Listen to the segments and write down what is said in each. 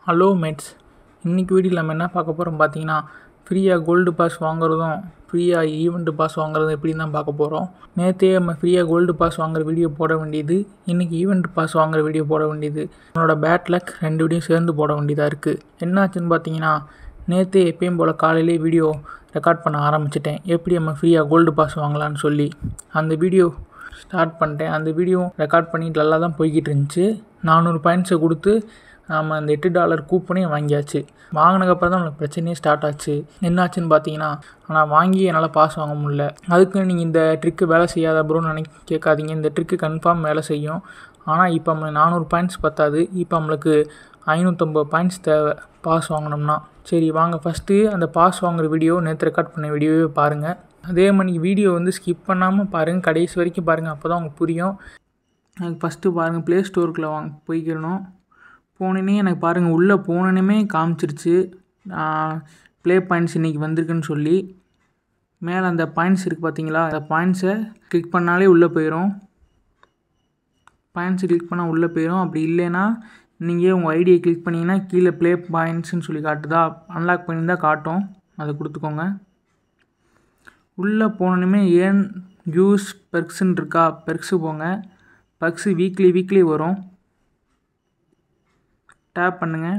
Hello mats, இன்றைக்கி வீடியோவில் நம்ம என்ன பார்க்க போகிறோம் பார்த்தீங்கன்னா, ஃப்ரீயாக கோல்டு பாஸ் வாங்குறதும் ஃப்ரீயாக ஈவெண்ட் பாஸ் வாங்குறதும் எப்படின்னு தான் பார்க்க போகிறோம். நேற்றே நம்ம ஃப்ரீயாக கோல்டு பாஸ் வாங்குற வீடியோ போட வேண்டியது, இன்றைக்கி ஈவெண்ட் பாஸ் வாங்குற வீடியோ போட வேண்டியது, என்னோடய பேட் லக் ரெண்டு வீடியோ சேர்ந்து போட வேண்டியதாக இருக்குது. என்னாச்சுன்னு பார்த்தீங்கன்னா, நேற்றே எப்பயும் போல் காலையிலே வீடியோ ரெக்கார்ட் பண்ண ஆரம்பிச்சிட்டேன். எப்படி நம்ம ஃப்ரீயாக கோல்டு பாஸ் வாங்கலான்னு சொல்லி அந்த வீடியோ ஸ்டார்ட் பண்ணிட்டேன். அந்த வீடியோ ரெக்கார்ட் பண்ணிட்டு நல்லா தான் போய்கிட்டு இருந்துச்சு. 400 பாயிண்ட்ஸை கொடுத்து நம்ம அந்த $8 கூப்பனையும் வாங்கியாச்சு. வாங்கினதுக்கப்புறம் தான் நம்மளுக்கு பிரச்சனையே ஸ்டார்ட் ஆச்சு. என்னாச்சுன்னு பார்த்தீங்கன்னா, ஆனால் வாங்கி என்னால் பாஸ் வாங்க முடியல. அதுக்கு நீங்கள் இந்த ட்ரிக்கு வேலை செய்யாத ப்ரோன்னு கேட்காதீங்க. இந்த ட்ரிக்கு கன்ஃபார்ம் வேலை செய்யும். ஆனால் இப்போ நம்மளுக்கு 400 பாயிண்ட்ஸ் பத்தாது. இப்போ நம்மளுக்கு 550 பாயிண்ட்ஸ் தேவை பாஸ் வாங்கினோம்னா. சரி வாங்க, ஃபஸ்ட்டு அந்த பாஸ் வாங்குகிற வீடியோ நேற்று ரெக்கார்ட் பண்ண வீடியோவே பாருங்கள். அதே மாதிரி வீடியோ ஸ்கிப் பண்ணாமல் பாருங்கள், கடைசி வரைக்கும் பாருங்கள். அப்போ தான் உங்களுக்கு புரியும். எனக்கு ஃபஸ்ட்டு பாருங்கள், ப்ளே ஸ்டோருக்குள்ளே போய்க்கிறணும். போனோன்னே எனக்கு பாருங்கள், உள்ளே போனோன்னே காமிச்சிருச்சு ப்ளே பாயிண்ட்ஸ் இன்றைக்கி வந்திருக்குன்னு சொல்லி. மேலே அந்த பாயிண்ட்ஸ் இருக்குது பார்த்தீங்களா, அந்த பாயிண்ட்ஸை கிளிக் பண்ணாலே உள்ளே போயிடும். பாயிண்ட்ஸை கிளிக் பண்ணால் உள்ளே போயிடும். அப்படி இல்லைன்னா நீங்கள் உங்கள் ஐடியை கிளிக் பண்ணிங்கன்னா கீழே ப்ளே பாயிண்ட்ஸ்ன்னு சொல்லி காட்டுதா, அன்லாக் பண்ணியிருந்தால் காட்டும். அதை கொடுத்துக்கோங்க. உள்ளே போனோன்னே ஏன் யூஸ் பெர்க்ஸுன்னு இருக்கா, பெர்க்ஸு போங்க. பெர்க்ஸு வீக்லி வரும். டேப் பண்ணுங்கள்.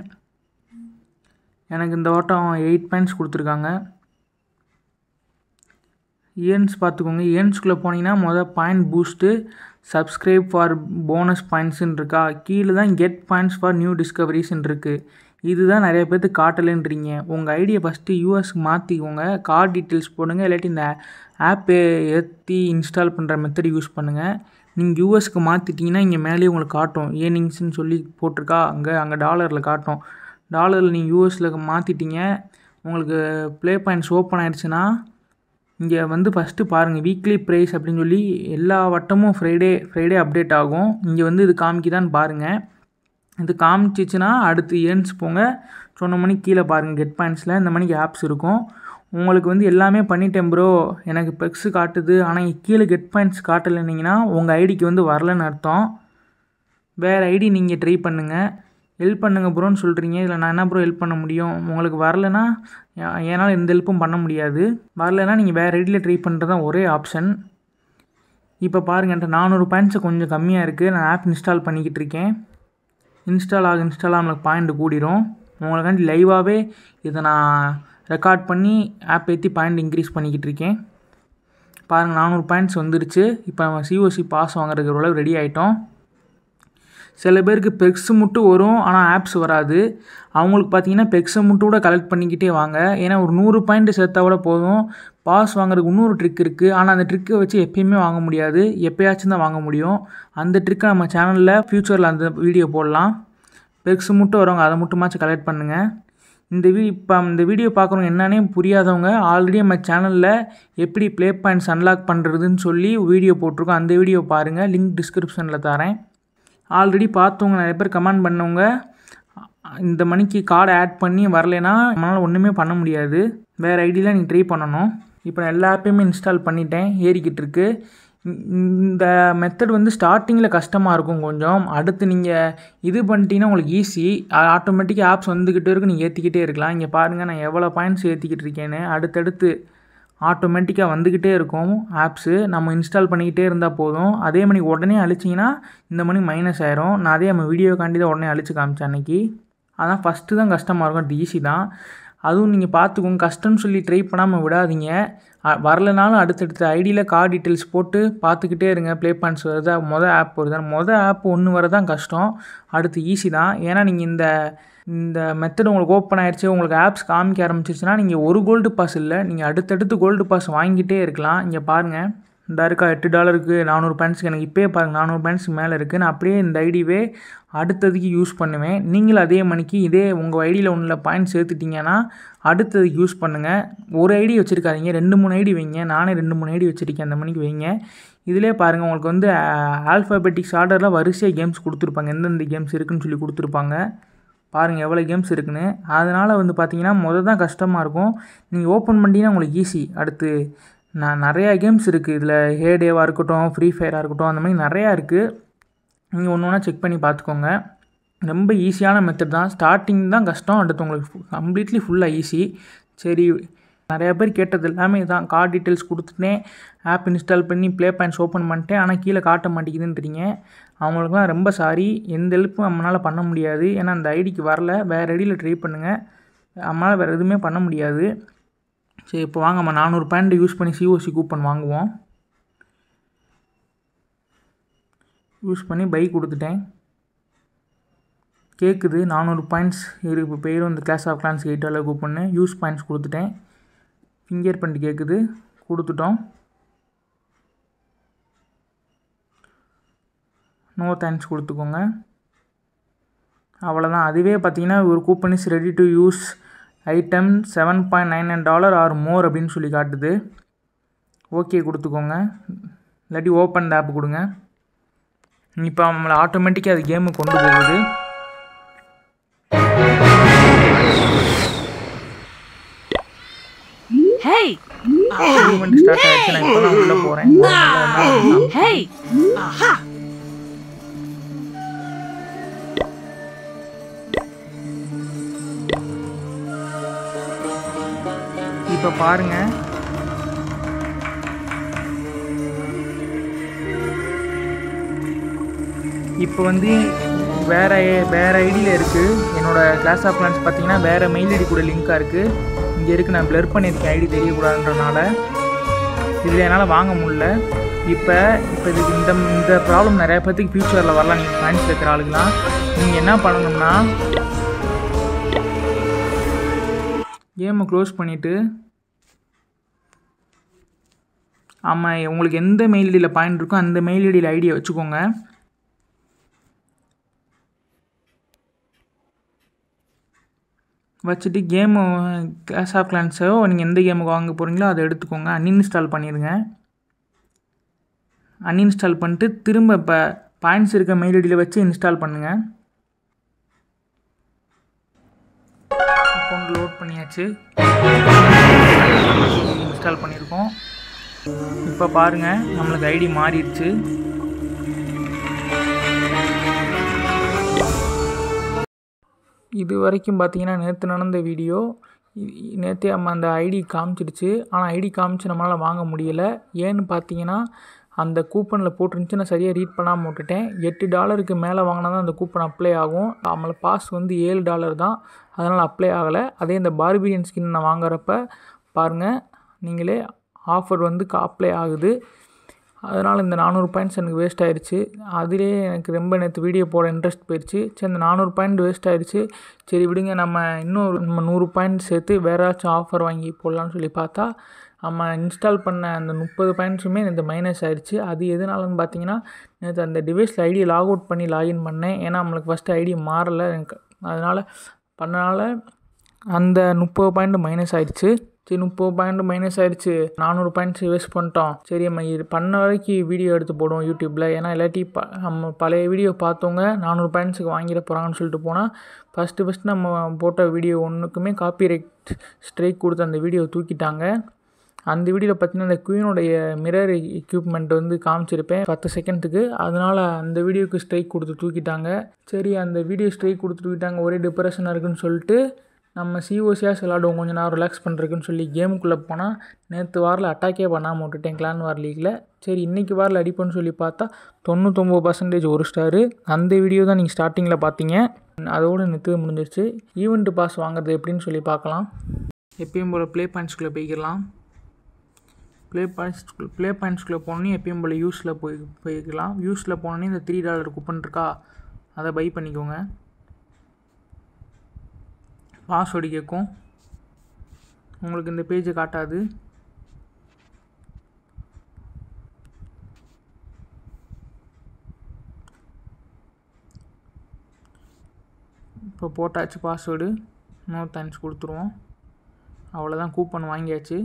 எனக்கு இந்த ஓட்டம் 8 பாயிண்ட்ஸ் கொடுத்துருக்காங்க. ஏர்ன்ஸ் பார்த்துக்கோங்க. ஏர்ன்ஸ்குள்ளே போனீங்கன்னா point boost, subscribe for bonus பாயிண்ட்ஸுன்னு இருக்கா, கீழே தான் கெட் பாயிண்ட்ஸ் ஃபார் நியூ டிஸ்கவரிஸ்ன்னு இருக்குது. இதுதான் நிறைய பேர்த்துக்கு காட்டலைன்றீங்க. உங்கள் ஐடியை ஃபஸ்ட்டு யூஎஸ்க்கு மாற்றிக்கோங்க. கார்டு டீட்டெயில்ஸ் போடுங்க. இல்லாட்டி இந்த ஆப்பை ஏற்றி இன்ஸ்டால் பண்ணுற மெத்தட் யூஸ் பண்ணுங்கள். நீங்கள் யூஎஸ்க்கு மாற்றிட்டிங்கன்னா இங்கே மேலேயே உங்களுக்கு காட்டும். ஏர்னிங்ஸ்ன்னு சொல்லி போட்டிருக்கா, அங்கே டாலரில் காட்டும். டாலரில் நீங்கள் யூஎஸில் மாற்றிட்டீங்க, உங்களுக்கு ப்ளே பாயிண்ட்ஸ் ஓப்பன் ஆகிடுச்சுன்னா இங்கே ஃபஸ்ட்டு பாருங்கள் வீக்லி ப்ரைஸ் அப்படின்னு சொல்லி எல்லா வட்டமும் ஃப்ரைடே அப்டேட் ஆகும். இங்கே இது காமிக்குதான்னு பாருங்கள். இது காமிச்சிச்சுன்னா அடுத்து ஏர்ன்ஸ் போங்க. சொன்ன மணிக்கு கீழே பாருங்கள் கெட் பாயிண்ட்ஸில் இந்த மணிக்கு ஆப்ஸ் இருக்கும். உங்களுக்கு எல்லாமே பண்ணிட்டேன் ப்ரோ, எனக்கு பெக்ஸு காட்டுது, ஆனால் கீழே கெட் பாயிண்ட்ஸ் காட்டலைன்னீங்கன்னா உங்கள் ஐடிக்கு வரலன்னு அர்த்தம். வேறு ஐடி நீங்கள் ட்ரை பண்ணுங்கள். ஹெல்ப் பண்ணுங்கள் ப்ரோன்னு சொல்கிறீங்க. இல்லை நான் என்ன ப்ரோ ஹெல்ப் பண்ண முடியும்? உங்களுக்கு வரலைன்னா என்னால் எந்த ஹெல்ப்பும் பண்ண முடியாது. வரலைன்னா நீங்கள் வேறு ஐடியில் ட்ரை பண்ணுறது தான் ஒரே ஆப்ஷன். இப்போ பாருங்கள், 400 பாயிண்ட்ஸு கொஞ்சம் கம்மியாக இருக்குது. நான் ஆப் இன்ஸ்டால் பண்ணிக்கிட்டு இருக்கேன். இன்ஸ்டால் நம்மளுக்கு பாயிண்ட் கூடிரும். உங்களுக்காண்டி லைவாகவே இதை நான் ரெக்கார்ட் பண்ணி ஆப் ஏற்றி பாயிண்ட் இன்க்ரீஸ் பண்ணிக்கிட்டு இருக்கேன். பாருங்கள் 400 பாயிண்ட்ஸ் வந்துருச்சு. இப்போ நம்ம சிஓசி பாஸ் வாங்குறதுக்கு ஓரளவு ரெடி ஆகிட்டோம். சில பேருக்கு பெக்ஸு மட்டும் வரும், ஆனால் ஆப்ஸ் வராது. அவங்களுக்கு பார்த்தீங்கன்னா பெக்ஸை மட்டும் கூட கலெக்ட் பண்ணிக்கிட்டே வாங்க. ஏன்னா ஒரு 100 பாயிண்ட்டு சேர்த்தா கூட போதும். பாஸ் வாங்குறதுக்கு இன்னொரு ட்ரிக் இருக்குது. ஆனால் அந்த ட்ரிக்கை வச்சு எப்பயுமே வாங்க முடியாது, எப்போயாச்சும் தான் வாங்க முடியும். அந்த ட்ரிக்கை நம்ம சேனலில் ஃப்யூச்சரில் அந்த வீடியோ போடலாம். பெக்ஸு மட்டும் வரவங்க அதை மட்டுமாச்சும் கலெக்ட் பண்ணுங்கள். இப்போ இந்த வீடியோ பார்க்குறவங்க என்னன்னே புரியாதவங்க ஆல்ரெடி நம்ம சேனலில் எப்படி ப்ளே பாயிண்ட்ஸ் அன்லாக் பண்ணுறதுன்னு சொல்லி வீடியோ போட்டிருக்கோம். அந்த வீடியோ பாருங்கள், லிங்க் டிஸ்கிரிப்ஷனில் தரேன். ஆல்ரெடி பார்த்தவங்க நிறைய பேர் கமெண்ட் பண்ணவங்க, இந்த மணிக்கு கார்டை ஆட் பண்ணி வரலைன்னா நம்மளால் ஒன்றுமே பண்ண முடியாது. வேறு ஐடியில் நீங்கள் ட்ரை பண்ணணும். இப்போ நான் எல்லா ஆப்பையுமே இன்ஸ்டால் பண்ணிட்டேன், ஏறிக்கிட்டு இருக்கு. இந்த மெத்தட் ஸ்டார்டிங்கில் கஷ்டமாக இருக்கும் கொஞ்சம். அடுத்து நீங்கள் இது பண்ணிட்டீங்கன்னா உங்களுக்கு ஈஸி. ஆட்டோமேட்டிக்காக ஆப்ஸ் வந்துக்கிட்டே இருக்கும், நீங்கள் ஏற்றிக்கிட்டே இருக்கலாம். இங்கே பாருங்கள் நான் எவ்வளோ பாயிண்ட்ஸ் ஏற்றிக்கிட்டு இருக்கேன்னு. அடுத்தடுத்து ஆட்டோமேட்டிக்காக வந்துக்கிட்டே இருக்கும் ஆப்ஸு. நம்ம இன்ஸ்டால் பண்ணிக்கிட்டே இருந்தால் போதும். அதே மணி உடனே அழிச்சிங்கன்னா இந்த மணி மைனஸ் ஆயிரும். நான் அதே நம்ம வீடியோக்காண்டி தான் உடனே அழிச்சு காமிச்சேன் அன்றைக்கி. அதான் ஃபஸ்ட்டு தான் கஷ்டமாக இருக்கும், அது ஈஸி தான். அதுவும் நீங்கள் பார்த்துக்கோங்க, கஷ்டம்னு சொல்லி ட்ரை பண்ணாமல் விடாதீங்க. வரலைனாலும் அடுத்தடுத்த ஐடியில் கார்டு டீட்டெயில்ஸ் போட்டு பார்த்துக்கிட்டே இருங்க. ப்ளே பாயிண்ட்ஸ் வருதா, ஆப் வருதா, ஆப் ஒன்று வரதான் கஷ்டம், அடுத்து ஈஸி தான். ஏன்னா நீங்கள் இந்த மெத்தட் உங்களுக்கு ஓப்பன் ஆகிடுச்சு, உங்களுக்கு ஆப்ஸ் காமிக்க ஆரம்பிச்சிச்சுன்னா நீங்கள் ஒரு கோல்டு பாஸ் இல்லை, நீங்கள் அடுத்தடுத்து கோல்டு பாஸ் வாங்கிட்டே இருக்கலாம். இங்கே பாருங்கள், இந்த இருக்கா $8க்கு 400 பாயிண்ட்ஸுக்கு எனக்கு இப்போயே பாருங்கள் 400 பாயிண்ட்ஸுக்கு மேலே இருக்குது. நான் அப்படியே இந்த ஐடியவே அடுத்ததுக்கு யூஸ் பண்ணுவேன். நீங்களும் அதே மணிக்கு இதே உங்கள் ஐடியில் ஒன்றில் பாயிண்ட்ஸ் சேர்த்துட்டிங்கன்னா அடுத்ததுக்கு யூஸ் பண்ணுங்கள். ஒரு ஐடி வச்சுருக்காதீங்க, 2-3 ஐடி வைங்க. நானே 2-3 ஐடி வச்சுருக்கேன், அந்த மணிக்கு வைங்க. இதிலே பாருங்கள் உங்களுக்கு ஆல்ஃபாபெட்டிக்ஸ் ஆர்டரில் வரிசையாக கேம்ஸ் கொடுத்துருப்பாங்க, எந்தெந்த கேம்ஸ் இருக்குதுன்னு சொல்லி கொடுத்துருப்பாங்க. பாருங்கள் எவ்வளோ கேம்ஸ் இருக்குன்னு. அதனால் பார்த்தீங்கன்னா தான் கஷ்டமாக இருக்கும். நீங்கள் ஓப்பன் பண்ணிட்டீங்கன்னா உங்களுக்கு ஈஸி. அடுத்து நிறையா கேம்ஸ் இருக்குது இதில். ஹேடேவாக இருக்கட்டும், ஃப்ரீ ஃபயராக இருக்கட்டும், அந்த மாதிரி நிறையா இருக்குது. நீங்கள் ஒன்று ஒன்றா செக் பண்ணி பார்த்துக்கோங்க. ரொம்ப ஈஸியான மெத்தட் தான். ஸ்டார்டிங் தான் கஷ்டம், அடுத்து உங்களுக்கு கம்ப்ளீட்லி ஃபுல்லாக ஈஸி. சரி, நிறையா பேர் கேட்டது எல்லாமே இதான். கார்டு டீட்டெயில்ஸ் கொடுத்துட்டேன், ஆப் இன்ஸ்டால் பண்ணி ப்ளே பாயிண்ட்ஸ் ஓப்பன் பண்ணிட்டேன், ஆனால் கீழே காட்ட மாட்டேங்குதுன்றீங்க. அவங்களுக்குலாம் ரொம்ப சாரி. எந்த ஹெல்ப்பும் நம்மளால் பண்ண முடியாது. ஏன்னா அந்த ஐடிக்கு வரல. வேறு ஐடியில் ட்ரை பண்ணுங்கள். நம்மளால் வேறு எதுவுமே பண்ண முடியாது. சரி, இப்போ வாங்க நம்ம 400 பாயிண்ட் யூஸ் பண்ணி சிஓசி கூப்பன் வாங்குவோம். யூஸ் பண்ணி பை கொடுத்துட்டேன். கேட்குது 400 பாயிண்ட்ஸ் இப்போ பேரும் இந்த கிளாஸ் ஆஃப் கிளான்ஸ் 8 கூப்பன்னு யூஸ் பாயிண்ட்ஸ் கொடுத்துட்டேன். ஃபிங்கர் பிரிண்ட் கேட்குது, கொடுத்துட்டோம். நோ தேங்க்ஸ் கொடுத்துக்கோங்க. அவ்வளோதான். அதுவே பார்த்தீங்கன்னா ஒரு coupon is ready to use item $7.99 or more அப்படின்னு சொல்லி காட்டுது. ஓகே கொடுத்துக்கோங்க. இல்லாட்டி ஓப்பன் த ஆப் கொடுங்க. இப்போ நம்மளை ஆட்டோமேட்டிக்காக அது கேமுக்கு கொண்டு போகுது. ஸ்டார்ட் ஆயிடுச்சு. நான் இப்போ தான் உள்ளே போகிறேன். இப்போ பாருங்க, இப்போ வந்து வேறு ஐடியில் இருக்குது. என்னோடய கிளாஸ் ஆஃப் கிளான்ஸ் பார்த்தீங்கன்னா வேறு மெயில் ஐடி கூட லிங்காக இருக்குது. இங்கே இருக்குது, நான் ப்ளர் பண்ணியிருக்கேன் ஐடி தெரியக்கூடாதுன்றனால. இதில் என்னால் வாங்க முடியல. இப்போ இதுக்கு இந்த ப்ராப்ளம் நிறையா பேர்த்துக்கு ஃப்யூச்சரில் வரலாம். நீங்கள் பாயிண்ட்ஸ் வைக்கிற ஆளுங்களாம் நீங்கள் என்ன பண்ணணும்னா, கேமை க்ளோஸ் பண்ணிவிட்டு, ஆமாம், உங்களுக்கு எந்த மெயில் ஐடியில் பாயிண்ட் இருக்கோ அந்த மெயில் ஐடியில் ஐடியை வச்சுக்கோங்க. வச்சுட்டு கேமு கிளாஸ் ஆஃப் கிளான்ஸோ நீங்கள் எந்த கேமுக்கு வாங்க போகிறீங்களோ அதை எடுத்துக்கோங்க. அன்இன்ஸ்டால் பண்ணிடுங்க. அன்இன்ஸ்டால் பண்ணிட்டு திரும்ப இப்போ பாயிண்ட்ஸ் இருக்க மெயில் ஐடியில் வச்சு இன்ஸ்டால் பண்ணுங்கள். அக்கௌண்ட் லோட் பண்ணியாச்சு, இன்ஸ்டால் பண்ணியிருக்கோம். இப்போ பாருங்கள், நம்மளுக்கு ஐடி மாறிடுச்சு. இது வரைக்கும் பார்த்தீங்கன்னா நேற்று நடந்த வீடியோ. நேற்றே நம்ம அந்த ஐடி காமிச்சிடுச்சு. ஆனால் ஐடி காமிச்சு நம்மளால் வாங்க முடியலை. ஏன்னு பார்த்தீங்கன்னா அந்த கூப்பனில் போட்டுருந்துச்சு, நான் சரியாக ரீட் பண்ணாமல் விட்டுட்டேன். $8 மேலே வாங்கினா தான் அந்த கூப்பன் அப்ளை ஆகும். நம்மளை பாஸ் வந்து $7 தான், அதனால் அப்ளை ஆகலை. அதே இந்த பார்பியன் ஸ்கின் நான் வாங்குறப்ப பாருங்கள் நீங்களே, ஆஃபர் வந்து அப்ளை ஆகுது. அதனால் இந்த 400 பாயிண்ட்ஸ் எனக்கு வேஸ்ட் ஆகிடுச்சு. அதிலே எனக்கு ரொம்ப நேற்று வீடியோ போட இன்ட்ரெஸ்ட் போயிடுச்சு. சரி, இந்த 400 பாயிண்ட் வேஸ்ட் ஆகிடுச்சு. சரி விடுங்க, நம்ம 100 பாயிண்ட் சேர்த்து வேறு ஏதாச்சும் ஆஃபர் வாங்கி போடலான்னு சொல்லி பார்த்தா, நம்ம இன்ஸ்டால் பண்ண அந்த 30 பாயிண்ட்ஸுமே இந்த மைனஸ் ஆகிடுச்சு. அது எதனாலன்னு பார்த்தீங்கன்னா, நேற்று அந்த டிவைஸில் ஐடியை லாக் அவுட் பண்ணி லாகின் பண்ணேன். ஏன்னா நம்மளுக்கு ஃபஸ்ட்டு ஐடி மாறலை எனக்கு. அதனால் அந்த 30 பாயிண்ட் மைனஸ் ஆகிடுச்சு. சரி, 30 பாயிண்ட் மைனஸ் ஆகிடுச்சு, 400 பாயிண்ட்ஸ் வேஸ்ட் பண்ணிட்டோம். சரி, நம்ம இது பண்ண வரைக்கும் வீடியோ எடுத்து போடுவோம் யூடியூப்பில். ஏன்னா இல்லாட்டி நம்ம பழைய வீடியோ பார்த்தவங்க 400 பாயிண்ட்ஸுக்கு வாங்கிட போகிறாங்கன்னு சொல்லிட்டு போனால், ஃபஸ்ட்டு நம்ம போட்ட வீடியோ ஒன்றுக்குமே காப்பிரைட் ஸ்ட்ரைக் கொடுத்து அந்த வீடியோ தூக்கிட்டாங்க. அந்த வீடியோவில் பார்த்தீங்கன்னா அந்த குயினுடைய மிரர் எக்யூப்மெண்ட் வந்து காமிச்சிருப்பேன் 10 செகண்டுக்கு. அதனால் அந்த வீடியோவுக்கு ஸ்ட்ரைக் கொடுத்து தூக்கிட்டாங்க. சரி, அந்த வீடியோ ஸ்ட்ரைக் கொடுத்து தூக்கிட்டாங்க, ஒரே டிப்ரெஷனாக இருக்குன்னு சொல்லிட்டு நம்ம சிஓசியாக விளாடுவோம் கொஞ்சம் நேரம் ரிலாக்ஸ் பண்ணுறதுக்குன்னு சொல்லி கேமுக்குள்ளே போனால், நேற்று வாரில் அட்டாக்கே பண்ணாமல் விட்டுட்டேன் கிளான் வார் லீக்கில். சரி, இன்றைக்கி வாரில் அடிப்போன்னு சொல்லி பார்த்தா 99% ஒரு ஸ்டாரு. அந்த வீடியோ தான் நீங்கள் ஸ்டார்டிங்கில் பார்த்தீங்க. அதோடு நேற்று முடிஞ்சிருச்சு. ஈவெண்ட் பாஸ் வாங்குறது எப்படின்னு சொல்லி பார்க்கலாம். எப்பயும் போல் ப்ளே பாயிண்ட்ஸ்குள்ளே போய்க்கலாம். ப்ளே பாயிண்ட்ஸ்குள்ளே போனோன்னே எப்பயும் போல் யூஸில் போய்க்கலாம். யூஸில் போனோன்னே இந்த $3 கூப்பன் இருக்கா, அதை பை பண்ணிக்கோங்க. பாஸ்வேர்டு கேட்கும், உங்களுக்கு இந்த பேஜை காட்டாது. இப்போ போட்டாச்சு பாஸ்வேர்டு. நோ தேங்க்ஸ் கொடுத்துருவோம். அவ்வளோதான், கூப்பன் வாங்கியாச்சு.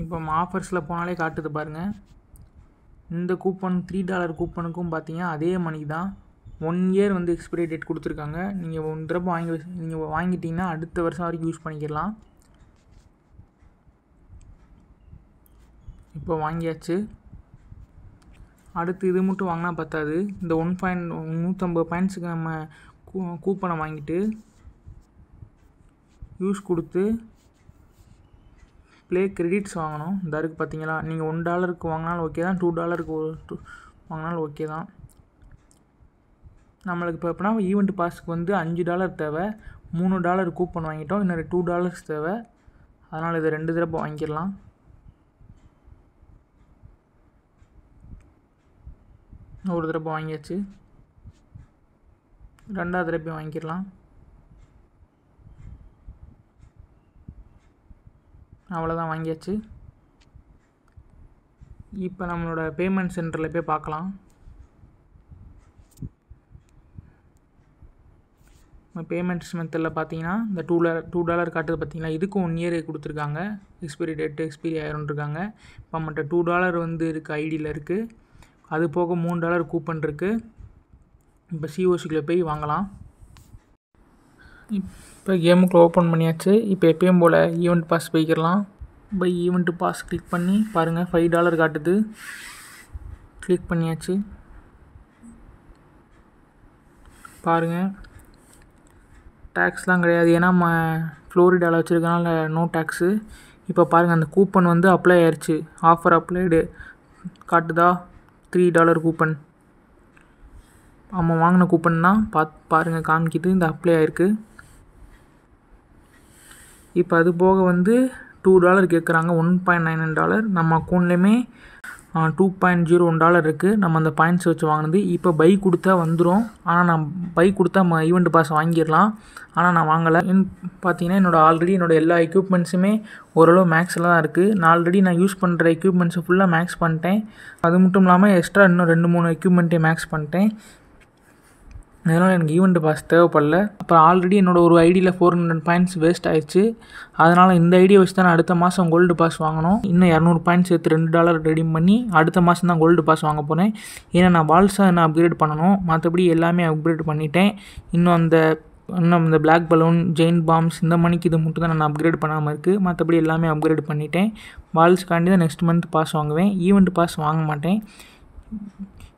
இப்போ ஆஃபர்ஸில் போனாலே காட்டுது பாருங்கள். இந்த கூப்பன் $3 கூப்பனுக்கும் பார்த்தீங்கன்னா அதே மணி தான். 1 இயர் வந்து எக்ஸ்பைரி டேட் கொடுத்துருக்காங்க. நீங்கள் 1 தடவை வாங்கிட்டீங்கன்னா அடுத்த வருஷம் வரைக்கும் யூஸ் பண்ணிக்கலாம். இப்போ வாங்கியாச்சு. அடுத்து இது மட்டும் வாங்கினா பத்தாது. இந்த 150 பாயிண்ட்ஸுக்கு நம்ம கூப்பனை வாங்கிட்டு யூஸ் கொடுத்து ப்ளே கிரெடிட்ஸ் வாங்கணும். இந்த இருக்குது பார்த்தீங்களா, நீங்கள் $1 வாங்கினாலும் ஓகே தான், $2 வாங்கினாலும் ஓகே தான். நம்மளுக்கு இப்போ எப்படின்னா ஈவெண்ட் பாஸுக்கு வந்து $5 தேவை, $3 கூப்பன் வாங்கிட்டோம், இன்னொரு $2 தேவை. அதனால் இதை 2 தடவை வாங்கிடலாம். ஒரு தடவை வாங்கியாச்சு, 2வது தடவை வாங்கிடலாம். அவ்வளோதான், வாங்கியாச்சு. இப்போ நம்மளோட பேமெண்ட் சென்டரில் போய் பார்க்கலாம். பேமெண்ட்ஸ் மெத்தடில் பார்த்தீங்கன்னா இந்த $2 காட்டுது பார்த்தீங்களா, இதுக்கும் 1 இயர் கொடுத்துருக்காங்க. எக்ஸ்பைரி டேட்டு எக்ஸ்பைரி ஆயிரும்ருக்காங்க. இப்போ நம்மகிட்ட $2 வந்து இருக்குது, ஐடியில் இருக்குது. அது போக $3 கூப்பன் இருக்குது. இப்போ சிஓசிக்குள்ளே போய் வாங்கலாம். இப்போ கேமுக்குள்ளே ஓப்பன் பண்ணியாச்சு. இப்போ எப்பயும் போல் ஈவெண்ட் பாஸ் போய்க்கிடலாம். பை ஈவெண்ட் பாஸ் கிளிக் பண்ணி பாருங்கள், $5 காட்டுது. கிளிக் பண்ணியாச்சு. பாருங்கள், டேக்ஸ்லாம் கிடையாது, ஏன்னா நம்ம ஃப்ளோரிடாவில் வச்சுருக்கனால நோ டேக்ஸு. இப்போ பாருங்கள், அந்த கூப்பன் வந்து அப்ளை ஆயிடுச்சு. ஆஃபர் அப்ளைடு காட்டுதா, $3 கூப்பன். நம்ம வாங்கின கூப்பன் தான் பாருங்கள் காமிக்குது, இந்த அப்ளை ஆயிருக்கு. இப்போ அது போக வந்து $2 கேட்குறாங்க, $1.99. நம்ம அக்கௌண்ட்லேயுமே $2.01 இருக்குது. நம்ம அந்த பாயிண்ட்ஸ் வச்சு வாங்கினது. இப்போ பை கொடுத்தா வந்துடும். ஆனால் நான் பை கொடுத்தா நம்ம ஈவெண்ட் பாஸ் வாங்கிடலாம். ஆனால் நான் வாங்கலை. பார்த்தீங்கன்னா என்னோட எல்லா எக்யூப்மெண்ட்ஸுமே ஓரளவு மேக்ஸில் தான் இருக்குது. நான் யூஸ் பண்ணுற எக்யூப்மெண்ட்ஸை ஃபுல்லாக மேக்ஸ் பண்ணிட்டேன். அது மட்டும் இல்லாமல் எக்ஸ்ட்ரா இன்னும் 2-3 எக்யூப்மெண்ட்டையும் மேக்ஸ் பண்ணிட்டேன். அதனால் எனக்கு ஈவெண்ட் பாஸ் தேவைப்படல. அப்புறம் ஆல்ரெடி என்னோடய ஒரு ஐடியில் 400 பாயிண்ட்ஸ் வேஸ்ட் ஆயிடுச்சு. அதனால் இந்த ஐடியை வச்சு தான் நான் அடுத்த மாதம் கோல்டு பாஸ் வாங்கணும். இன்னும் 200 பாயிண்ட்ஸ் சேர்த்து $2 ரெடீம் பண்ணி அடுத்த மாதம் தான் கோல்டு பாஸ் வாங்க போகிறேன். ஏன்னா நான் பால்ஸை நான் அப்கிரேட் பண்ணணும். மற்றபடி எல்லாமே அப்கிரேட் பண்ணிட்டேன். இன்னும் இந்த பிளாக் பலூன், ஜெயின் பாம்ஸ், இந்த மணிக்கு இது மட்டும் தான் நான் அப்கிரேட் பண்ணாமல் இருக்குது. மற்றபடி எல்லாமே அப்கிரேட் பண்ணிட்டேன். பால்ஸ்க்காண்டி தான் நெக்ஸ்ட் மந்த் பாஸ் வாங்குவேன். ஈவெண்ட் பாஸ் வாங்க மாட்டேன்.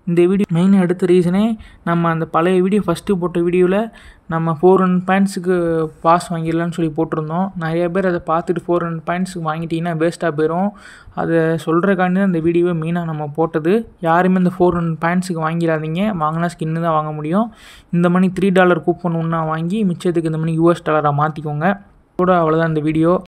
இந்த வீடியோ மெயின் அடுத்த ரீசனே, நம்ம அந்த பழைய வீடியோ ஃபஸ்ட்டு போட்ட வீடியோவில் நம்ம 400 பாயிண்ட்ஸுக்கு பாஸ் வாங்கிடலான்னு சொல்லி போட்டிருந்தோம். நிறைய பேர் அதை பார்த்துட்டு 400 பாயிண்ட்ஸுக்கு வாங்கிட்டிங்கன்னா வேஸ்ட்டாக போயிடும். அதை சொல்கிறக்காண்டி தான் இந்த வீடியோவை மெயினாக நம்ம போட்டது. யாருமே இந்த 400 பாயிண்ட்ஸுக்கு வாங்கிடாதீங்க. வாங்கினா ஸ்கின்னு தான் வாங்க முடியும். இந்த மணி $3 கூப்பன் ஒன்றா வாங்கி மிச்சத்துக்கு இந்த மணி US டாலராக மாற்றிக்கோங்க. கூட அவ்வளோதான் இந்த வீடியோ.